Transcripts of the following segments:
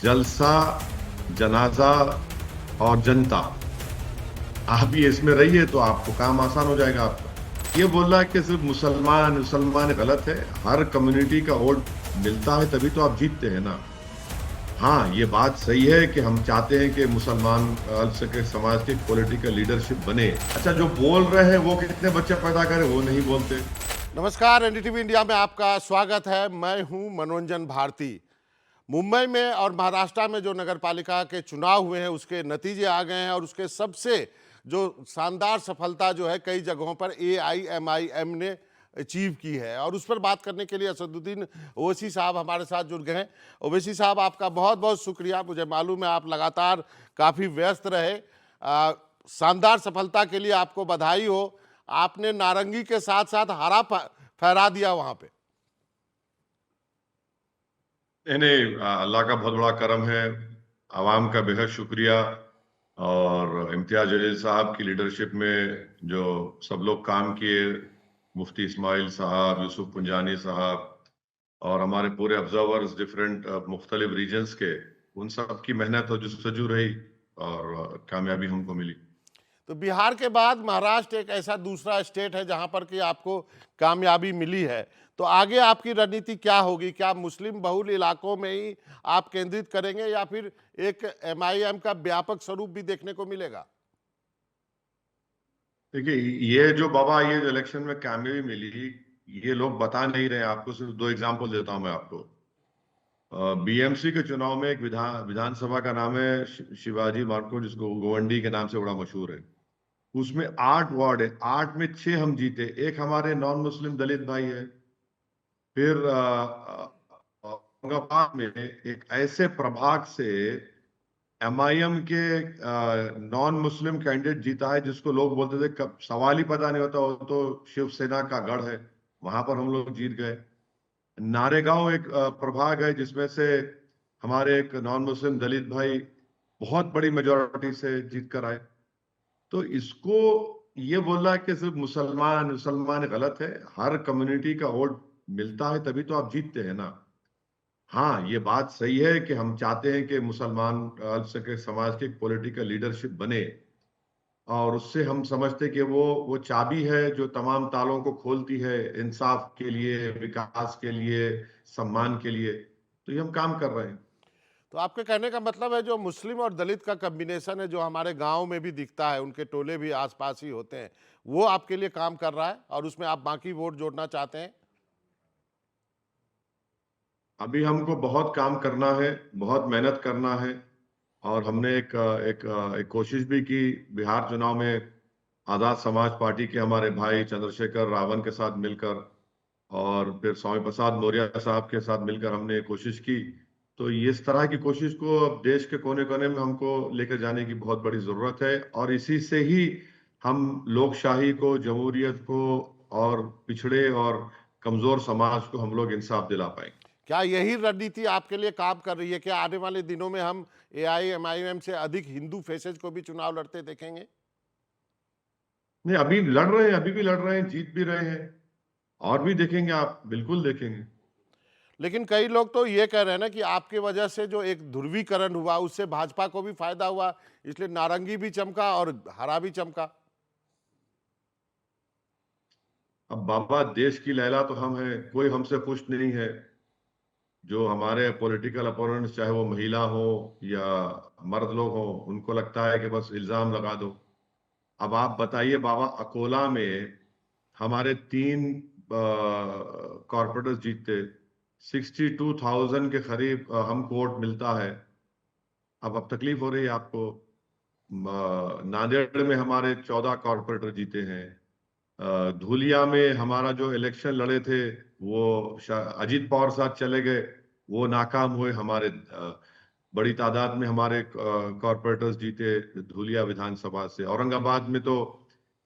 जलसा, जनाजा और जनता, आप ये इसमें रहिए तो आपको काम आसान हो जाएगा आपका। ये बोल रहा है कि सिर्फ मुसलमान मुसलमान गलत है, हर कम्युनिटी का वोट मिलता है तभी तो आप जीतते हैं ना। हाँ, ये बात सही है कि हम चाहते हैं कि मुसलमान अल्पसंख्यक समाज की पॉलिटिकल लीडरशिप बने। अच्छा, जो बोल रहे हैं वो कितने बच्चे पैदा करें वो नहीं बोलते। नमस्कार, एनडीटीवी इंडिया में आपका स्वागत है। मैं हूं मनोरंजन भारती। मुंबई में और महाराष्ट्र में जो नगर पालिका के चुनाव हुए हैं उसके नतीजे आ गए हैं और उसके सबसे जो शानदार सफलता जो है कई जगहों पर एआईएमआईएम ने अचीव की है, और उस पर बात करने के लिए असदुद्दीन ओवैसी साहब हमारे साथ जुड़ गए हैं। ओवैसी साहब, आपका बहुत बहुत शुक्रिया। मुझे मालूम है आप लगातार काफ़ी व्यस्त रहे। शानदार सफलता के लिए आपको बधाई हो। आपने नारंगी के साथ साथ हरा फहरा दिया वहां पे। इन्हें अल्लाह का बहुत बड़ा करम है, आवाम का बेहद शुक्रिया, और इम्तियाज जलील साहब की लीडरशिप में जो सब लोग काम किए, मुफ्ती इस्माइल साहब, यूसुफ पुंजानी साहब और हमारे पूरे ऑब्जर्वर्स डिफरेंट मुख्तलिफ रीजन्स के, उन सब की मेहनत और जस्तजू रही और कामयाबी हमको मिली। तो बिहार के बाद महाराष्ट्र एक ऐसा दूसरा स्टेट है जहां पर कि आपको कामयाबी मिली है। तो आगे आपकी रणनीति क्या होगी? क्या मुस्लिम बहुल इलाकों में ही आप केंद्रित करेंगे या फिर एक एमआईएम का व्यापक स्वरूप भी देखने को मिलेगा? देखिए, ये जो बाबा, ये जो इलेक्शन में कामयाबी मिली, ये लोग बता नहीं रहे। आपको सिर्फ दो एग्जांपल देता हूं मैं आपको। बीएमसी के चुनाव में एक विधानसभा का नाम है शिवाजी मार्को, जिसको गोवंडी के नाम से बड़ा मशहूर है। उसमें 8 वार्ड है, 8 में 6 हम जीते। एक हमारे नॉन मुस्लिम दलित भाई है। फिर औरंगाबाद में एक ऐसे प्रभाग से एमआईएम के नॉन मुस्लिम कैंडिडेट जीता है, जिसको लोग बोलते थे कब सवाल ही पता नहीं होता, वो तो शिवसेना का गढ़ है। वहां पर हम लोग जीत गए। नारेगांव एक प्रभाग है जिसमें से हमारे एक नॉन मुस्लिम दलित भाई बहुत बड़ी मेजोरिटी से जीत कर आए। तो इसको ये बोलना कि सिर्फ मुसलमान मुसलमान गलत है, हर कम्युनिटी का वोट मिलता है तभी तो आप जीतते हैं ना। हाँ, ये बात सही है कि हम चाहते हैं कि मुसलमान अल्पसंख्यक समाज की पॉलिटिकल लीडरशिप बने, और उससे हम समझते कि वो चाबी है जो तमाम तालों को खोलती है, इंसाफ के लिए, विकास के लिए, सम्मान के लिए। तो ये हम काम कर रहे हैं। तो आपके कहने का मतलब है जो मुस्लिम और दलित का कॉम्बिनेशन है, जो हमारे गांव में भी दिखता है, उनके टोले भी आसपास ही होते हैं, वो आपके लिए काम कर रहा है और उसमें आप बाकी वोट जोड़ना चाहते हैं? अभी हमको बहुत काम करना है, बहुत मेहनत करना है। और हमने एक कोशिश भी की बिहार चुनाव में, आजाद समाज पार्टी के हमारे भाई चंद्रशेखर रावण के साथ मिलकर, और फिर स्वामी प्रसाद मौर्य साहब के साथ मिलकर हमने कोशिश की। तो इस तरह की कोशिश को अब देश के कोने कोने में हमको लेकर जाने की बहुत बड़ी जरूरत है, और इसी से ही हम लोकशाही को, जमहूरियत को और पिछड़े और कमजोर समाज को हम लोग इंसाफ दिला पाएंगे। क्या यही रणनीति आपके लिए काम कर रही है? क्या आने वाले दिनों में हम एआईएमआईएम से अधिक हिंदू फेसेज को भी चुनाव लड़ते देखेंगे? नहीं, अभी लड़ रहे हैं, अभी भी लड़ रहे हैं, जीत भी रहे हैं, और भी देखेंगे, आप बिल्कुल देखेंगे। लेकिन कई लोग तो ये कह रहे हैं ना कि आपकी वजह से जो एक ध्रुवीकरण हुआ उससे भाजपा को भी फायदा हुआ, इसलिए नारंगी भी चमका और हरा भी चमका। अब बाबा, देश की लैला तो हम हैं, कोई हमसे खुश नहीं है। जो हमारे पॉलिटिकल अपोनेंट्स, चाहे वो महिला हो या मर्द लोग हो, उनको लगता है कि बस इल्जाम लगा दो। अब आप बताइए बाबा, अकोला में हमारे 3 कॉर्पोरेटर्स जीतते, 62,000 के करीब हमको वोट मिलता है। अब तकलीफ हो रही है आपको। नांदेड़ में हमारे 14 कॉर्पोरेटर जीते हैं। धुलिया में हमारा जो इलेक्शन लड़े थे, वो अजीत पवार साथ चले गए, वो नाकाम हुए। हमारे बड़ी तादाद में हमारे कॉर्पोरेटर्स जीते धुलिया विधानसभा से। औरंगाबाद में तो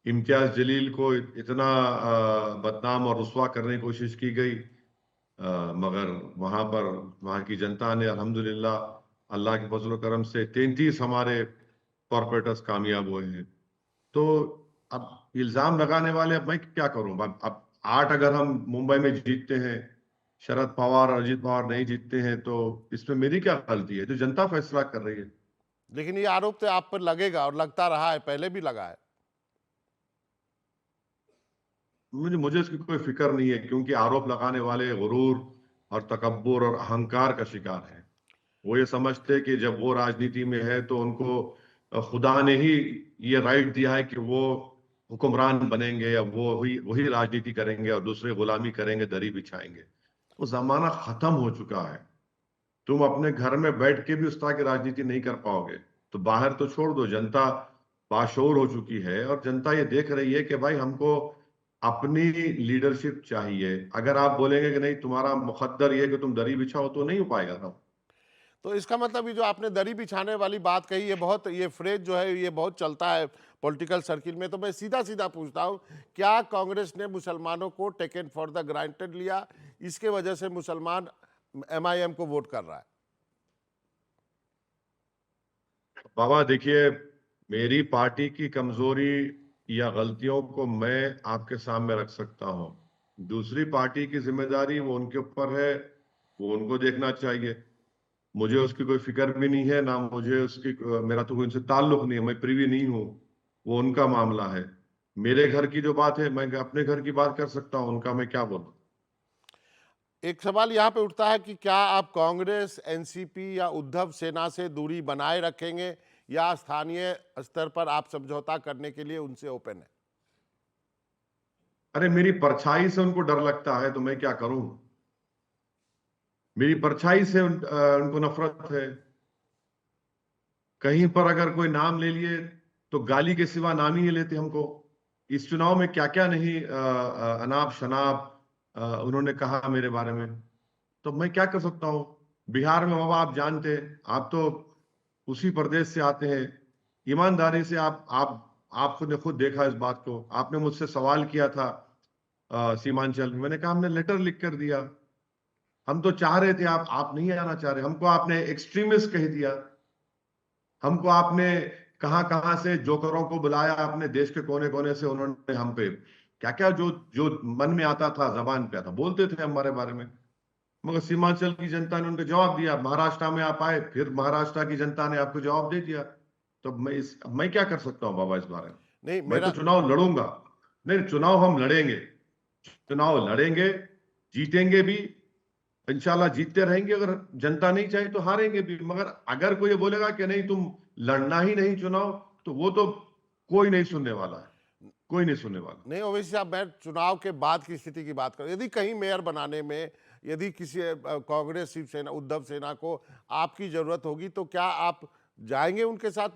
इम्तियाज जलील को इतना बदनाम और रुस्वा करने की कोशिश की गई, मगर वहां पर वहां की जनता ने अल्हम्दुलिल्लाह, अल्लाह के फजल करम से 33 हमारे कॉर्पोरेटर्स कामयाब हुए हैं। तो अब इल्जाम लगाने वाले, अब मैं क्या करूं? अब 8 अगर हम मुंबई में जीतते हैं, शरद पवार और अजित पवार नहीं जीतते हैं, तो इसमें मेरी क्या गलती है? तो जनता फैसला कर रही है। लेकिन ये आरोप तो आप पर लगेगा और लगता रहा है, पहले भी लगा है। मुझे मुझे इसकी कोई फिक्र नहीं है, क्योंकि आरोप लगाने वाले गुरूर और तकब्बुर और अहंकार का शिकार हैं। वो ये समझते हैं कि जब वो राजनीति में है तो उनको खुदा ने ही ये राइट दिया है कि वो हुक्मरान बनेंगे, या वो वही वही राजनीति करेंगे और दूसरे गुलामी करेंगे, दरी बिछाएंगे। वो जमाना खत्म हो चुका है। तुम अपने घर में बैठ के भी उस तरह की राजनीति नहीं कर पाओगे, तो बाहर तो छोड़ दो। जनता बाशऊर हो चुकी है और जनता ये देख रही है कि भाई हमको अपनी लीडरशिप चाहिए। अगर आप बोलेंगे कि नहीं तुम्हारा मुकद्दर ये है कि तुम दरी बिछाओ, तो नहीं हो पाएगा ना। तो इसका मतलब ये जो आपने दरी बिछाने वाली बात कही, ये बहुत, ये फ्रेज जो है ये बहुत चलता है पॉलिटिकल सर्किल में। तो मैं सीधा सीधा पूछता हूँ, क्या कांग्रेस ने मुसलमानों को टेकन फॉर द ग्रांटेड लिया, इसके वजह से मुसलमान एमआईएम को वोट कर रहा है? बाबा देखिए, मेरी पार्टी की कमजोरी या गलतियों को मैं आपके सामने रख सकता हूं। दूसरी पार्टी की जिम्मेदारी वो उनके ऊपर है, वो उनको देखना चाहिए। मुझे उसकी कोई फिक्र भी नहीं है, ना मुझे उसकी, मेरा तो कोई उनसे ताल्लुक नहीं है, मैं प्रिवी नहीं हूँ। वो उनका मामला है। मेरे घर की जो बात है, मैं अपने घर की बात कर सकता हूँ, उनका मैं क्या बोलूं। एक सवाल यहाँ पे उठता है कि क्या आप कांग्रेस, एनसीपी या उद्धव सेना से दूरी बनाए रखेंगे, या स्थानीय स्तर पर आप समझौता करने के लिए उनसे ओपन है? अरे मेरी परछाई से उनको डर लगता है, तो मैं क्या करूं। मेरी परछाई से उनको नफरत है। कहीं पर अगर कोई नाम ले लिए तो गाली के सिवा नाम ही नहीं लेते हमको। इस चुनाव में क्या क्या नहीं अनाप शनाप उन्होंने कहा मेरे बारे में। तो मैं क्या कर सकता हूँ। बिहार में बाबा आप जानते हैं, आप तो उसी प्रदेश से आते हैं। ईमानदारी से आप खुद ने खुद देखा इस बात को। आपने मुझसे सवाल किया था सीमांचल में, मैंने कहा हमने लेटर लिख कर दिया। हम तो चाह रहे थे, आप नहीं आना चाह रहे। हमको आपने एक्सट्रीमिस्ट कह दिया। हमको आपने कहां कहां से जोकरों को बुलाया, अपने देश के कोने कोने से उन्होंने हम पे क्या क्या जो जो मन में आता था, जबान पे आता, बोलते थे हमारे बारे में। मगर सीमांचल की जनता ने उनको जवाब दिया। महाराष्ट्र में आप आए, फिर महाराष्ट्र की जनता ने आपको जवाब दे दिया। तो मैं क्या कर सकता हूँ बाबा इस बारे में। नहीं, मैं तो मेरा, चुनाव लड़ूंगा। नहीं, चुनाव हम लड़ेंगे। चुनाव लड़ेंगे, जीतेंगे भी। इंशाल्लाह जीतते रहेंगे। अगर जनता नहीं चाहे तो हारेंगे भी। मगर अगर कोई ये बोलेगा कि नहीं तुम लड़ना ही नहीं चुनाव, तो वो तो कोई नहीं सुनने वाला है। कोई नहीं सुनने वाला। नहीं, ओवैसी साहब, मैं चुनाव के बाद की स्थिति की बात करूं। यदि कहीं मेयर बनाने में यदि किसी कांग्रेस, शिवसेना, उद्धव सेना को आपकी जरूरत होगी, तो क्या आप जाएंगे उनके साथ,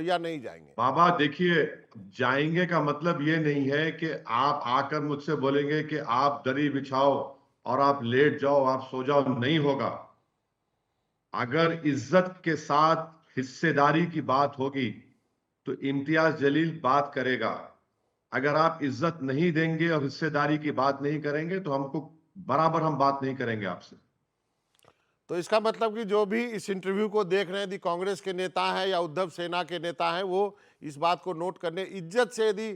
या नहीं जाएंगे? बाबा देखिए, जाएंगे का मतलब ये नहीं है कि आप आकर मुझसे बोलेंगे कि आप दरी बिछाओ और आप लेट जाओ, आप सो जाओ। नहीं होगा। अगर इज्जत के साथ हिस्सेदारी की बात होगी तो इम्तियाज जलील बात करेगा। अगर आप इज्जत नहीं देंगे और हिस्सेदारी की बात नहीं करेंगे, तो हमको बराबर हम बात नहीं करेंगे आपसे। तो इसका मतलब कि जो भी इस इंटरव्यू को देख रहे हैं, यदि कांग्रेस के नेता हैं या उद्धव सेना के नेता हैं, वो इस बात को नोट करने, इज्जत से यदि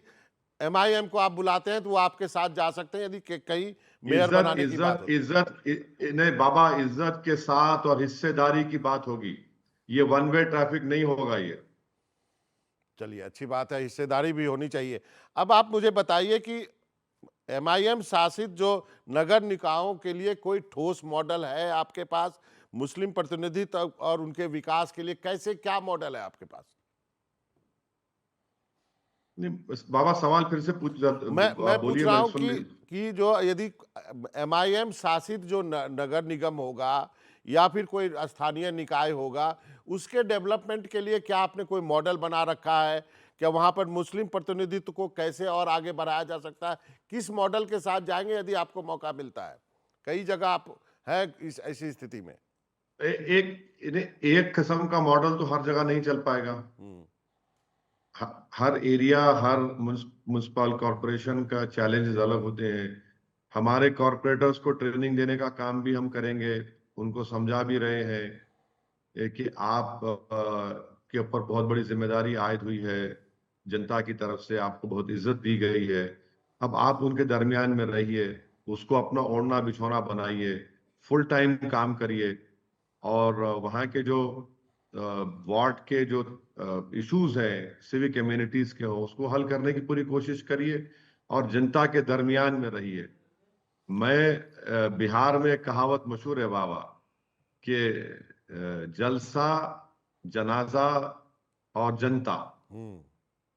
एमआईएम को आप बुलाते हैं तो वो आपके साथ जा सकते हैं, यदि कहीं मेयर इज्जत बनाने की बात इज्जत होती है। इज्जत नहीं बाबा, इज्जत के साथ और हिस्सेदारी की बात होगी। ये वन वे ट्रैफिक नहीं होगा ये। चलिए, अच्छी बात है, हिस्सेदारी भी होनी चाहिए। अब आप मुझे बताइए कि एमआईएम शासित जो नगर निकायों के लिए कोई ठोस मॉडल है आपके पास? मुस्लिम प्रतिनिधित्व और उनके विकास के लिए कैसे, क्या मॉडल है आपके पास? नहीं बाबा, सवाल फिर से मैं पूछ बोलिए, रहा मैं हूं सुन ली। कि जो यदि एमआईएम शासित जो नगर निगम होगा या फिर कोई स्थानीय निकाय होगा, उसके डेवलपमेंट के लिए क्या आपने कोई मॉडल बना रखा है? क्या वहां पर मुस्लिम प्रतिनिधित्व को कैसे और आगे बढ़ाया जा सकता है? किस मॉडल के साथ जाएंगे यदि आपको मौका मिलता है? कई जगह आप है इस ऐसी स्थिति में। एक किस्म का मॉडल तो हर जगह नहीं चल पाएगा। हम्म। हर एरिया, हर म्युनिसिपल कॉरपोरेशन का चैलेंजेस अलग होते हैं। हमारे कॉरपोरेटर्स को ट्रेनिंग देने का काम भी हम करेंगे। उनको समझा भी रहे हैं कि आप के ऊपर बहुत बड़ी जिम्मेदारी आयद हुई है। जनता की तरफ से आपको बहुत इज्जत दी गई है। अब आप उनके दरमियान में रहिए। उसको अपना ओढ़ना बिछौना बनाइए, फुल टाइम काम करिए, और वहाँ के जो वार्ड के जो इश्यूज हैं सिविक कम्युनिटीज के हो, उसको हल करने की पूरी कोशिश करिए और जनता के दरमियान में रहिए। बिहार में एक कहावत मशहूर है बाबा कि जलसा, जनाजा और जनता, हम्म।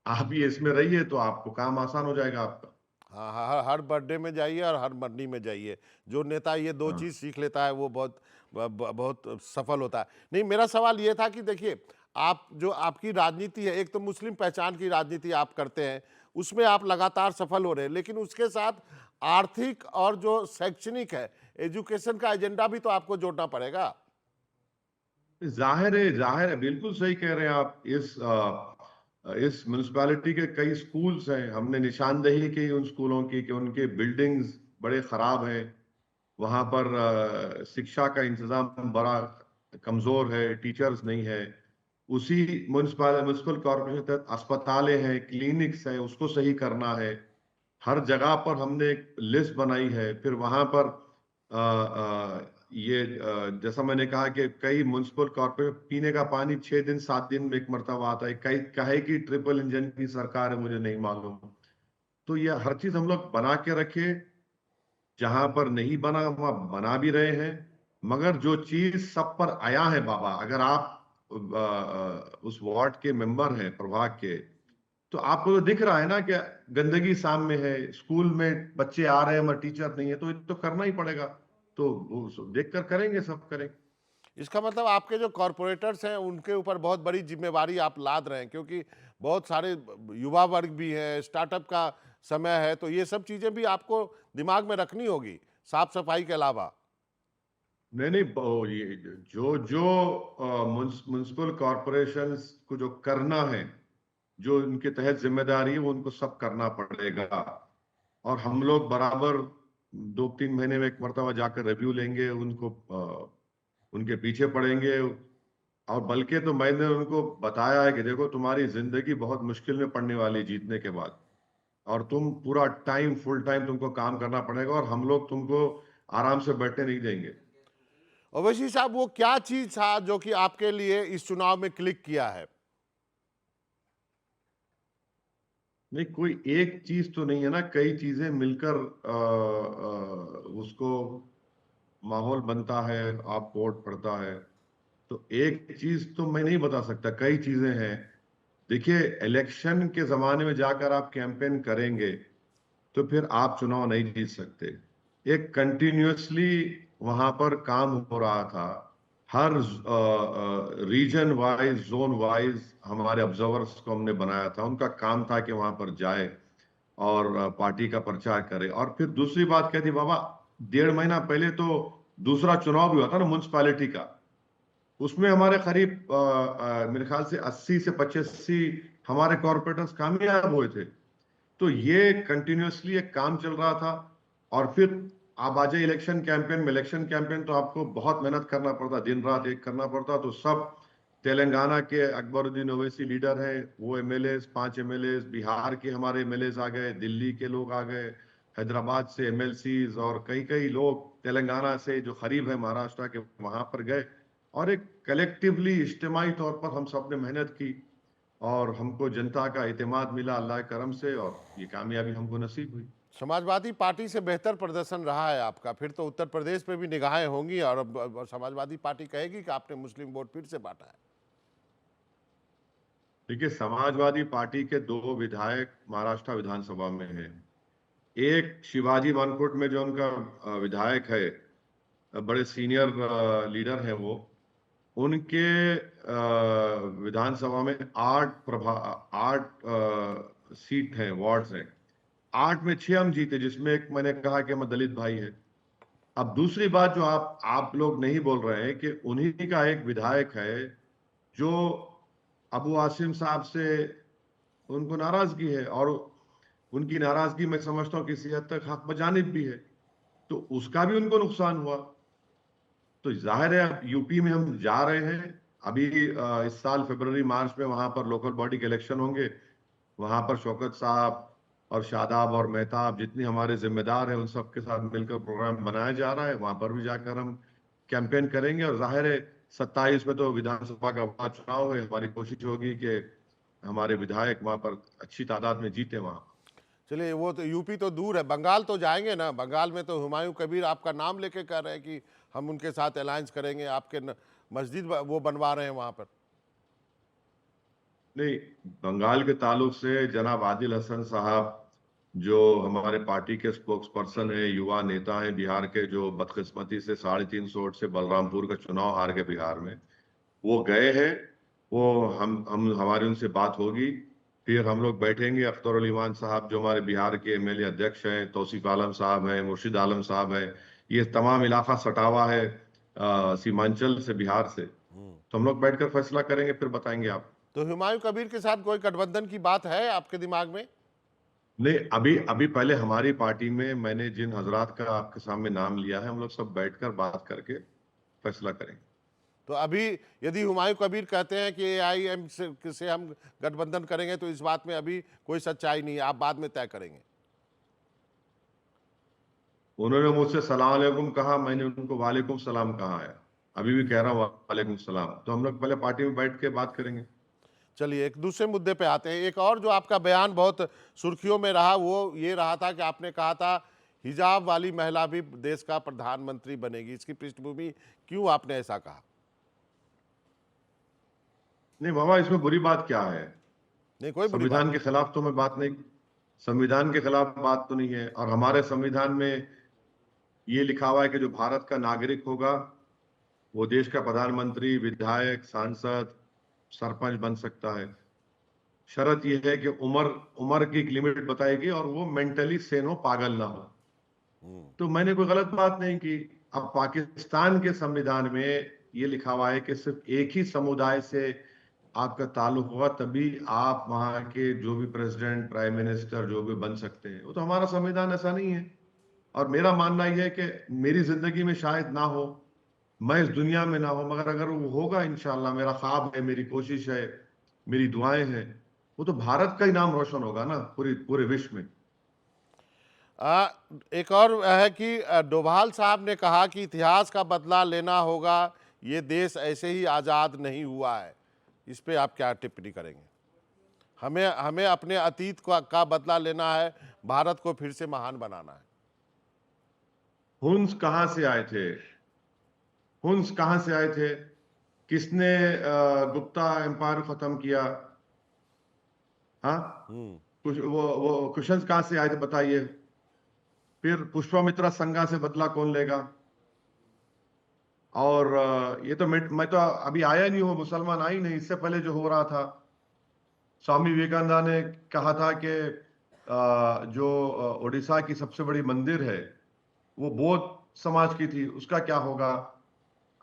आप ये इसमें रहिए तो आपको काम आसान हो जाएगा आपका। हाँ हाँ, हर बर्थडे में जाइए और हर मंडी में जाइए। जो नेता ये दो हाँ। चीज़ सीख लेता है वो बहुत सफल होता है। नहीं, मेरा सवाल ये था कि देखिए, आप जो आपकी राजनीति है, एक तो मुस्लिम पहचान की राजनीति आप करते हैं, उसमें आप लगातार सफल हो रहे हैं, लेकिन उसके साथ आर्थिक और जो शैक्षणिक है, एजुकेशन का एजेंडा भी तो आपको जोड़ना पड़ेगा। जाहिर है, बिल्कुल सही कह रहे हैं आप। इस म्युनिसिपैलिटी के कई स्कूल्स हैं, हमने निशानदेही की उन स्कूलों की कि उनके बिल्डिंग्स बड़े खराब हैं, वहां पर शिक्षा का इंतजाम बड़ा कमजोर है, टीचर्स नहीं है। उसी म्युनिसिपल कॉर्पोरेशन के तहत अस्पतालें हैं, क्लिनिक्स हैं, उसको सही करना है। हर जगह पर हमने एक लिस्ट बनाई है। फिर वहां पर जैसा मैंने कहा कि कई म्युनिसिपल कॉर्पोरेशन पीने का पानी 6 दिन 7 दिन में एक मरतबा आता है। कई कहे की ट्रिपल इंजन की सरकार है, मुझे नहीं मालूम। तो ये हर चीज हम लोग बना के रखे, जहां पर नहीं बना वहां बना भी रहे हैं। मगर जो चीज सब पर आया है बाबा, अगर आप उस वार्ड के मेंबर हैं प्रभाग के, तो आपको तो दिख रहा है ना कि गंदगी सामने है, स्कूल में बच्चे आ रहे हैं मगर टीचर नहीं है, तो ये तो करना ही पड़ेगा। तो वो देख कर करेंगे, सब करेंगे। इसका मतलब आपके जो कॉरपोरेटर्स हैं उनके ऊपर बहुत बड़ी जिम्मेवारी आप लाद रहे हैं, क्योंकि बहुत सारे युवा वर्ग भी हैं, स्टार्टअप का समय है, तो ये सब चीजें भी आपको दिमाग में रखनी होगी साफ सफाई के अलावा। नहीं नहीं, ये जो जो म्युनिसिपल कॉरपोरेशंस को जो करना है, जो उनके तहत जिम्मेदारी है, वो उनको सब करना पड़ेगा। और हम लोग बराबर 2-3 महीने में एक मरतबा जाकर रिव्यू लेंगे, उनको उनके पीछे पड़ेंगे। और बल्कि तो मैंने उनको बताया है कि देखो, तुम्हारी जिंदगी बहुत मुश्किल में पड़ने वाली है जीतने के बाद, और तुम पूरा टाइम, फुल टाइम तुमको काम करना पड़ेगा, और हम लोग तुमको आराम से बैठने नहीं देंगे। ओवैसी साहब, वो क्या चीज था जो कि आपके लिए इस चुनाव में क्लिक किया है? नहीं, कोई एक चीज तो नहीं है ना, कई चीजें मिलकर उसको माहौल बनता है, आप वोट पड़ता है। तो एक चीज तो मैं नहीं बता सकता, कई चीजें हैं। देखिए, इलेक्शन के जमाने में जाकर आप कैंपेन करेंगे तो फिर आप चुनाव नहीं जीत सकते। एक कंटिन्यूअसली वहां पर काम हो रहा था। हर रीजन वाइज, जोन वाइज हमारे ऑब्जर्वर्स को हमने बनाया था, उनका काम था कि वहां पर जाए और पार्टी का प्रचार करे। और फिर दूसरी बात क्या थी बाबा, 1.5 महीना पहले तो दूसरा चुनाव भी हुआ था ना म्युनिसिपैलिटी का। उसमें हमारे करीब मेरे ख्याल से 80 से 85 हमारे कॉर्पोरेटर्स कामयाब हुए थे। तो ये कंटिन्यूअसली एक काम चल रहा था। और फिर आप आ जाइए इलेक्शन कैंपेन में। इलेक्शन कैंपेन तो आपको बहुत मेहनत करना पड़ता, दिन रात एक करना पड़ता। तो सब तेलंगाना के अकबरुद्दीन ओवैसी लीडर हैं, वो एमएलए, 5 एमएलए, बिहार के हमारे एमएलए आ गए, दिल्ली के लोग आ गए, हैदराबाद से एमएलसीज, और कई कई लोग तेलंगाना से जो करीब है महाराष्ट्र के, वहां पर गए। और एक कलेक्टिवली इज्तिमाही तौर पर हम सब ने मेहनत की, और हमको जनता का इत्मीनान मिला अल्लाह के करम से, और ये कामयाबी हमको नसीब हुई। समाजवादी पार्टी से बेहतर प्रदर्शन रहा है आपका, फिर तो उत्तर प्रदेश पे भी निगाहें होंगी, और अब समाजवादी पार्टी कहेगी कि आपने मुस्लिम वोट फिर से बांटा है। देखिए, समाजवादी पार्टी के 2 विधायक महाराष्ट्र विधानसभा में हैं। एक शिवाजी मानकोट में जो उनका विधायक है, बड़े सीनियर लीडर हैं वो, उनके विधानसभा में 8 सीट हैं, वार्ड्स हैं। 8 में 6 हम जीते, जिसमें एक मैंने कहा कि मैं दलित भाई है। अब दूसरी बात जो आप लोग नहीं बोल रहे हैं कि उन्हीं का एक विधायक है जो अबू आसिम साहब से उनको नाराजगी है, और उनकी नाराजगी मैं समझता हूँ किसी हद तक हक बजानिब भी है। तो उसका भी उनको नुकसान हुआ। तो जाहिर है अब यूपी में हम जा रहे हैं। अभी इस साल फरवरी मार्च में वहां पर लोकल बॉडी के इलेक्शन होंगे। वहां पर शौकत साहब और शादाब और मेहताब जितनी हमारे जिम्मेदार हैं उन सब के साथ मिलकर प्रोग्राम बनाया जा रहा है। वहां पर भी जाकर हम कैंपेन करेंगे और जाहिर है 27 में तो विधानसभा का वहां चुनाव है। हमारी कोशिश होगी कि हमारे विधायक वहां पर अच्छी तादाद में जीते वहां। चलिए, वो तो यूपी तो दूर है, बंगाल तो जाएंगे ना? बंगाल में तो हुमायूं कबीर आपका नाम लेके कह रहे हैं कि हम उनके साथ अलायंस करेंगे, आपके मस्जिद वो बनवा रहे हैं वहां पर। नहीं, बंगाल के ताल्लुक से जनाब आदिल हसन साहब जो हमारे पार्टी के स्पोक्स पर्सन है, युवा नेता हैं बिहार के, जो बदकिस्मती से 350 वोट से बलरामपुर का चुनाव हार गए बिहार में, वो गए हैं। वो हम हमारी उनसे बात होगी। फिर हम लोग बैठेंगे। अख्तर उल ईमान साहब जो हमारे बिहार के एमएलए अध्यक्ष हैं, तौसीफ आलम साहब हैं, मुर्शिद आलम साहब हैं, ये तमाम इलाका सटावा है सीमांचल से, बिहार से। तो हम लोग बैठकर फैसला करेंगे, फिर बताएंगे आप। तो हुमायूं कबीर के साथ कोई गठबंधन की बात है आपके दिमाग में? नहीं, अभी अभी पहले हमारी पार्टी में मैंने जिन हजरात का आपके सामने नाम लिया है, हम लोग सब बैठकर बात करके फैसला करेंगे। तो अभी यदि हुमायूं कबीर कहते हैं कि एआईएम से हम गठबंधन करेंगे, तो इस बात में अभी कोई सच्चाई नहीं है, आप बाद में तय करेंगे? उन्होंने मुझसे सलाम अलैकुम कहा, मैंने उनको वालेकुम सलाम कहा है। अभी भी कह रहा हूँ वालेकुम सलाम। तो हम लोग पहले पार्टी में बैठ के बात करेंगे। चलिए, एक दूसरे मुद्दे पे आते हैं। एक और जो आपका बयान बहुत सुर्खियों में रहा, वो ये रहा था कि आपने कहा था हिजाब वाली महिला भी देश का प्रधानमंत्री बनेगी। इसकी पृष्ठभूमि क्यों आपने ऐसा कहा? नहीं बाबा, इसमें बुरी बात क्या है? नहीं, कोई बुरी बात संविधान के नहीं। खिलाफ तो मैं बात नहीं, संविधान के खिलाफ बात तो नहीं है। और हमारे संविधान में ये लिखा हुआ है कि जो भारत का नागरिक होगा वो देश का प्रधानमंत्री, विधायक, सांसद, सरपंच बन सकता है। शर्त यह है कि उम्र उम्र की एक लिमिट बताएगी और वो मेंटली सेन हो, पागल ना हो। तो मैंने कोई गलत बात नहीं की। अब पाकिस्तान के संविधान में ये लिखा हुआ है कि सिर्फ एक ही समुदाय से आपका ताल्लुक होगा, तभी आप वहां के जो भी प्रेसिडेंट, प्राइम मिनिस्टर जो भी बन सकते हैं। वो तो हमारा संविधान ऐसा नहीं है। और मेरा मानना यह है कि मेरी जिंदगी में शायद ना हो, मैं इस दुनिया में ना हो, मगर अगर वो होगा इंशाल्लाह, मेरा ख्वाब है, मेरी कोशिश है, मेरी दुआएं हैं, वो तो भारत का ही नाम रोशन होगा ना पूरी पूरे विश्व में। आ, एक और है कि डोभाल साहब ने कहा कि इतिहास का बदला लेना होगा, ये देश ऐसे ही आज़ाद नहीं हुआ है। इस पे आप क्या टिप्पणी करेंगे? हमें हमें अपने अतीत का बदला लेना है, भारत को फिर से महान बनाना है। हुन्स कहाँ से आए थे? हुन्स कहाँ से आए थे? किसने गुप्ता एम्पायर खत्म किया? हाँ, कुछ वो क्वेश्चंस कहाँ से आए थे बताइए। फिर पुष्पामित्रा संघा से बदला कौन लेगा? और ये तो मैं तो अभी आया नहीं हूँ, मुसलमान आई नहीं, इससे पहले जो हो रहा था, स्वामी विवेकानंद ने कहा था कि जो उड़ीसा की सबसे बड़ी मंदिर है वो बौद्ध समाज की थी, उसका क्या होगा?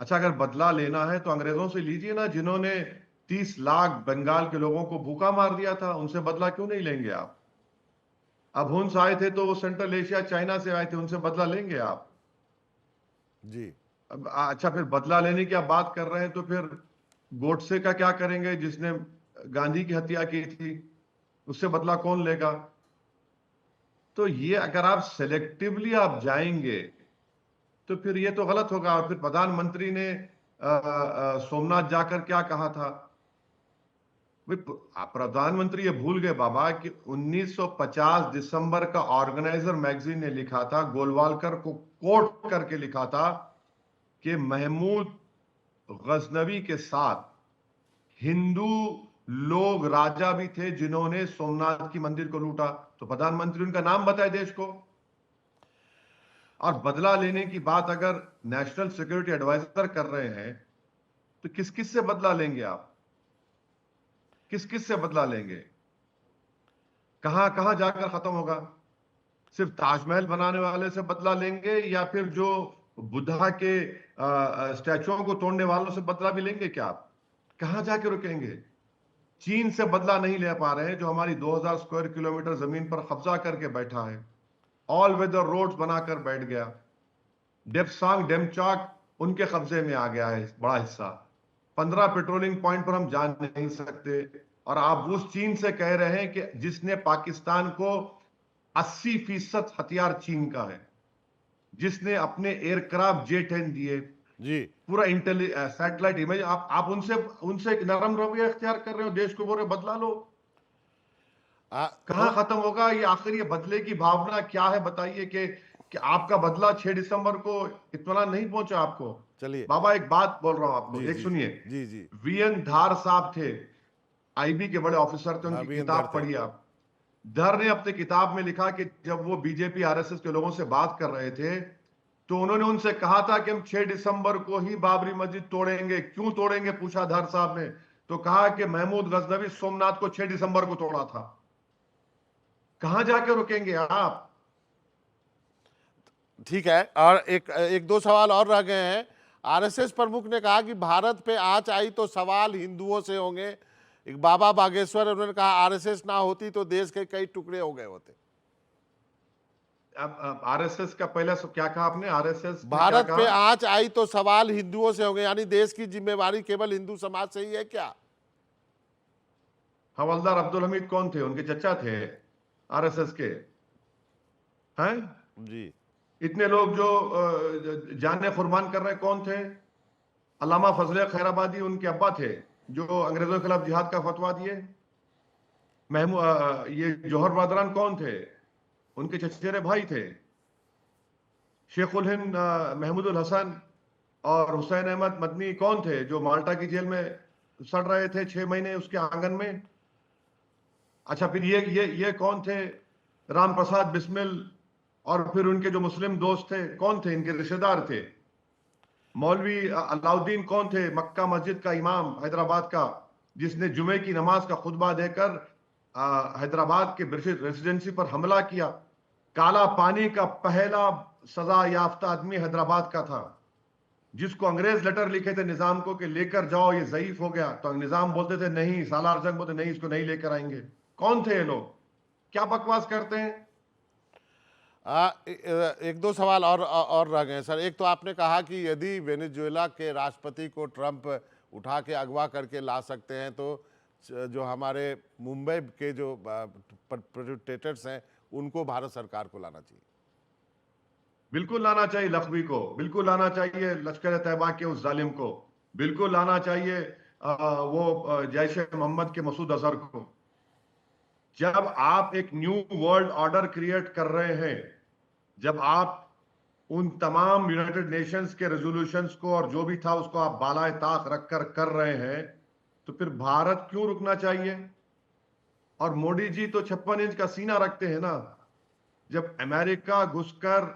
अच्छा, अगर बदला लेना है तो अंग्रेजों से लीजिए ना, जिन्होंने 30 लाख बंगाल के लोगों को भूखा मार दिया था, उनसे बदला क्यों नहीं लेंगे आप? अब हुन्स आए थे तो वो सेंट्रल एशिया, चाइना से आए थे, उनसे बदला लेंगे आप? जी। अब अच्छा, फिर बदला लेने की आप बात कर रहे हैं तो फिर गोडसे का क्या करेंगे जिसने गांधी की हत्या की थी? उससे बदला कौन लेगा? तो ये अगर आप सेलेक्टिवली आप जाएंगे तो फिर ये तो गलत होगा। और फिर प्रधानमंत्री ने सोमनाथ जाकर क्या कहा था? प्रधानमंत्री ये भूल गए बाबा कि 1950 दिसंबर का ऑर्गेनाइजर मैगजीन ने लिखा था, गोलवालकर को कोट करके लिखा था कि महमूद गजनवी के साथ हिंदू लोग, राजा भी थे जिन्होंने सोमनाथ की मंदिर को लूटा। तो प्रधानमंत्री उनका नाम बताए देश को। और बदला लेने की बात अगर नेशनल सिक्योरिटी एडवाइजर कर रहे हैं तो किस किस से बदला लेंगे आप? किस किस से बदला लेंगे? कहां कहां जाकर खत्म होगा? सिर्फ ताजमहल बनाने वाले से बदला लेंगे या फिर जो बुद्धा के स्टैचुओं को तोड़ने वालों से बदला भी लेंगे क्या आप? कहां जाके रुकेंगे? चीन से बदला नहीं ले पा रहे हैं जो हमारी 2000 स्क्वायर किलोमीटर जमीन पर कब्जा करके बैठा है, ऑल वेदर रोड्स बनाकर बैठ गया। डेप्सांग डेमचाक उनके कब्जे में आ गया है बड़ा हिस्सा। 15 पेट्रोलिंग पॉइंट पर हम जा नहीं सकते। और आप उस चीन से कह रहे हैं कि जिसने पाकिस्तान को 80% हथियार चीन का है, जिसने अपने एयरक्राफ्ट J-10 दिए, जी। पूरा सैटेलाइट इमेज। आप उनसे उनसे एक नरम रवैया इख्तियार कर रहे हो, देश को बोल रहे हो बदला लो। कहां तो खत्म होगा ये आखिर ये बदले की भावना क्या है बताइए। कि आपका बदला 6 दिसंबर को इत्मीनान नहीं पहुंचा आपको। चलिए। बाबा एक बात बोल रहा हूं आपको, जी एक जी सुनिए। जी जी। वीएन धार साहब थे, आईबी के बड़े ऑफिसर थे, उनकी अभी अंदर किताब थे। पढ़िए आप। धर ने अपने किताब में लिखा कि जब वो बीजेपी आरएसएस के लोगों से बात कर रहे थे, तो उन्होंने उनसे कहा था कि हम 6 दिसंबर को ही बाबरी मस्जिद तोड़ेंगे। क्यों तोड़ेंगे पूछा धर साहब ने, तो कहा कि महमूद गजनवी सोमनाथ को 6 दिसंबर को तोड़ा था। कहां जाके रुकेंगे आप? ठीक है, और एक एक दो सवाल और रह गए हैं। आरएसएस प्रमुख ने कहा कि भारत पे आंच आई तो सवाल हिंदुओं से होंगे। एक बाबा बागेश्वर, उन्होंने कहा आरएसएस ना होती तो देश के कई टुकड़े हो गए होते। अब आरएसएस का पहले क्या कहा आपने? आरएसएस ने क्या भारत पे कहा? आंच आई तो सवाल हिंदुओं से होंगे, यानी देश की जिम्मेवारी केवल हिंदू समाज से ही है क्या? हवलदार अब्दुल हमीद कौन थे? उनके चचा थे आरएसएस के, हैं? जी। इतने लोग जो जाने कुर्बान कर रहे हैं, कौन थे? अल्लामा फजले खैराबादी उनके अब्बा थे, जो अंग्रेजों के खिलाफ जिहाद का फतवा दिए। ये जौहर बादरान कौन थे? उनके चचेरे भाई थे। शेखुल हिंद महमूदुल हसन और हुसैन अहमद मदनी कौन थे, जो माल्टा की जेल में सड़ रहे थे 6 महीने उसके आंगन में? अच्छा, फिर ये कौन थे? राम प्रसाद बिस्मिल और फिर उनके जो मुस्लिम दोस्त थे, कौन थे? इनके रिश्तेदार थे। मौलवी अलाउद्दीन कौन थे? मक्का मस्जिद का इमाम हैदराबाद का, जिसने जुमे की नमाज का खुतबा देकर हैदराबाद के ब्रिटिश रेसिडेंसी पर हमला किया। काला पानी का पहला सजा याफ्ता आदमी हैदराबाद का था, जिसको अंग्रेज लेटर लिखे थे निजाम को कि लेकर जाओ, ये ज़ईफ हो गया। तो निजाम बोलते थे नहीं, सालार जंग बोलते नहीं, इसको नहीं लेकर आएंगे। कौन थे ये लोग? क्या बकवास करते हैं? एक दो सवाल और रह गए सर। एक तो आपने कहा कि यदि वेनेजुएला के राष्ट्रपति को ट्रंप उठा के अगवा करके ला सकते हैं, तो जो हमारे मुंबई के जो प्रोटेस्टेंट्स हैं उनको भारत सरकार को लाना चाहिए। बिल्कुल लाना चाहिए लख्वी को, बिल्कुल लाना चाहिए लश्कर तैयबा के उस जालिम को, बिल्कुल लाना चाहिए वो जैश ए मोहम्मद के मसूद अजहर को। जब आप एक न्यू वर्ल्ड ऑर्डर क्रिएट कर रहे हैं, जब आप उन तमाम यूनाइटेड नेशंस के रेजोल्यूशंस को और जो भी था उसको आप बालाए ताक रखकर कर रहे हैं, तो फिर भारत क्यों रुकना चाहिए? और मोदी जी तो 56 इंच का सीना रखते हैं ना। जब अमेरिका घुसकर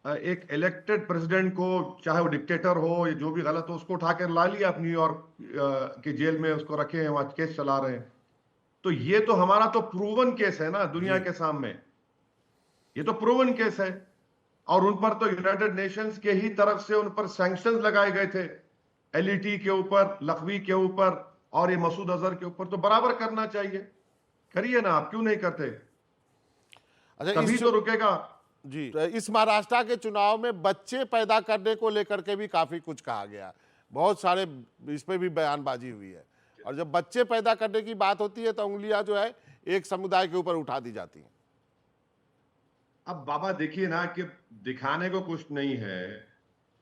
एक इलेक्टेड प्रेसिडेंट को, चाहे वो डिक्टेटर हो या जो भी गलत हो, उसको उठाकर ला लिया आप न्यूयॉर्क की जेल में, उसको रखे हैं वहां, केस चला रहे हैं। तो ये तो हमारा तो प्रूवन केस है ना दुनिया जी। के सामने, ये तो प्रूवन केस है। और उन पर तो यूनाइटेड नेशंस के ही तरफ से उन पर सैंक्शंस लगाए गए थे, एलईटी के ऊपर, लखवी के ऊपर और ये मसूद अजहर के ऊपर। तो बराबर करना चाहिए, करिए ना, आप क्यों नहीं करते? अच्छा, तभी तो रुकेगा। जी, तो इस महाराष्ट्र के चुनाव में बच्चे पैदा करने को लेकर के भी काफी कुछ कहा गया, बहुत सारे इस पे भी बयानबाजी हुई है। और जब बच्चे पैदा करने की बात होती है तो उंगलियां जो है एक समुदाय के ऊपर उठा दी जाती हैं। अब बाबा देखिए ना कि दिखाने को कुछ नहीं है,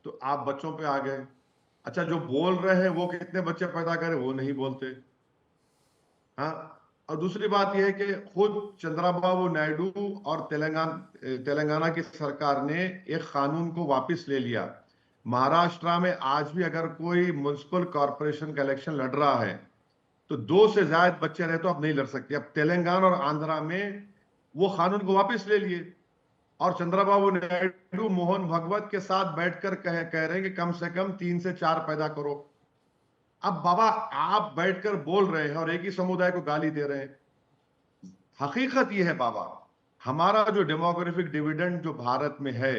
तो आप बच्चों पे आ गए। अच्छा, जो बोल रहे हैं वो कितने बच्चे पैदा करें वो नहीं बोलते। हाँ, और दूसरी बात यह है कि खुद चंद्रबाबू नायडू और तेलंगाना की सरकार ने एक कानून को वापस ले लिया। महाराष्ट्र में आज भी अगर कोई म्युनिसिपल कॉरपोरेशन का इलेक्शन लड़ रहा है, तो 2 से ज्यादा बच्चे रहे तो आप नहीं लड़ सकते। अब तेलंगाना और आंध्रा में वो कानून को वापस ले लिए, और चंद्रबाबू नायडू मोहन भगवत के साथ बैठकर कह रहे हैं कि कम से कम 3 से 4 पैदा करो। अब बाबा आप बैठकर बोल रहे हैं और एक ही समुदाय को गाली दे रहे हैं। हकीकत यह है बाबा, हमारा जो डेमोग्राफिक डिविडेंड जो भारत में है,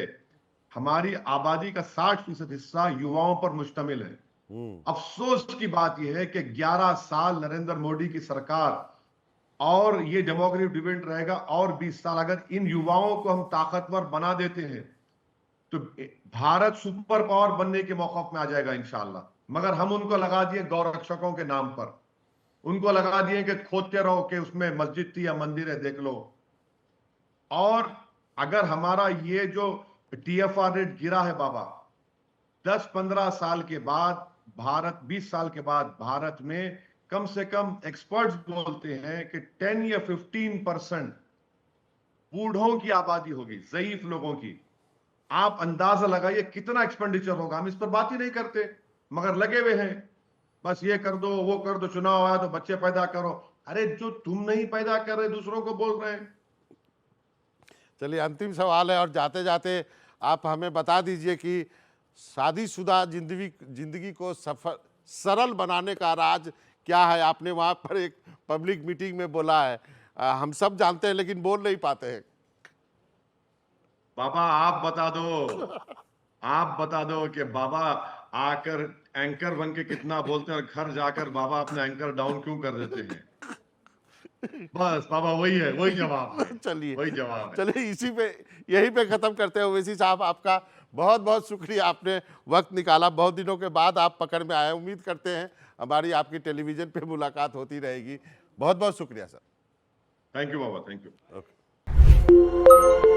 हमारी आबादी का 60% हिस्सा युवाओं पर मुश्तमिल है। अफसोस की बात यह है कि 11 साल नरेंद्र मोदी की सरकार और ये डेमोग्राफिक डिविडेंड रहेगा और 20 साल। अगर इन युवाओं को हम ताकतवर बना देते हैं तो भारत सुपर पावर बनने के मौका में आ जाएगा इंशाल्लाह। मगर हम उनको लगा दिए गौरक्षकों के नाम पर, उनको लगा दिए कि खोदते रहो कि उसमें मस्जिद थी या मंदिर है, देख लो। और अगर हमारा ये जो TFR रेट गिरा है बाबा, 10-15 साल के बाद भारत, 20 साल के बाद भारत में कम से कम एक्सपर्ट्स बोलते हैं कि 10 या 15% बूढ़ों की आबादी होगी, ज़ईफ लोगों की। आप अंदाजा लगाइए कितना एक्सपेंडिचर होगा। हम इस पर बात ही नहीं करते, मगर लगे हुए हैं, बस ये कर दो, वो कर दो, चुनाव आया तो बच्चे पैदा करो। अरे जो तुम नहीं पैदा कर रहे दूसरों को बोल रहे हैं। चलिए, अंतिम सवाल है और जाते जाते आप हमें बता दीजिए कि शादीशुदा जिंदगी को सफल सरल बनाने का राज क्या है। आपने वहाँ पर एक पब्लिक मीटिंग में बोला है, हम सब जानते हैं लेकिन बोल नहीं पाते हैं। बाबा आप बता दो, आप बता दो कि बाबा आकर एंकर बन के कितना बोलते हैं और घर जाकर बाबा अपना एंकर डाउन क्यों कर देते हैं। बस बाबा वही है, वही जवाब है, चलिए वही जवाब है। चलिए, इसी पे यहीं पे ख़त्म करते हैं। ओवैसी साहब, आपका बहुत बहुत शुक्रिया, आपने वक्त निकाला, बहुत दिनों के बाद आप पकड़ में आए। उम्मीद करते हैं हमारी आपकी टेलीविज़न पे मुलाकात होती रहेगी। बहुत बहुत शुक्रिया sir. Thank you Baba, thank you. Okay.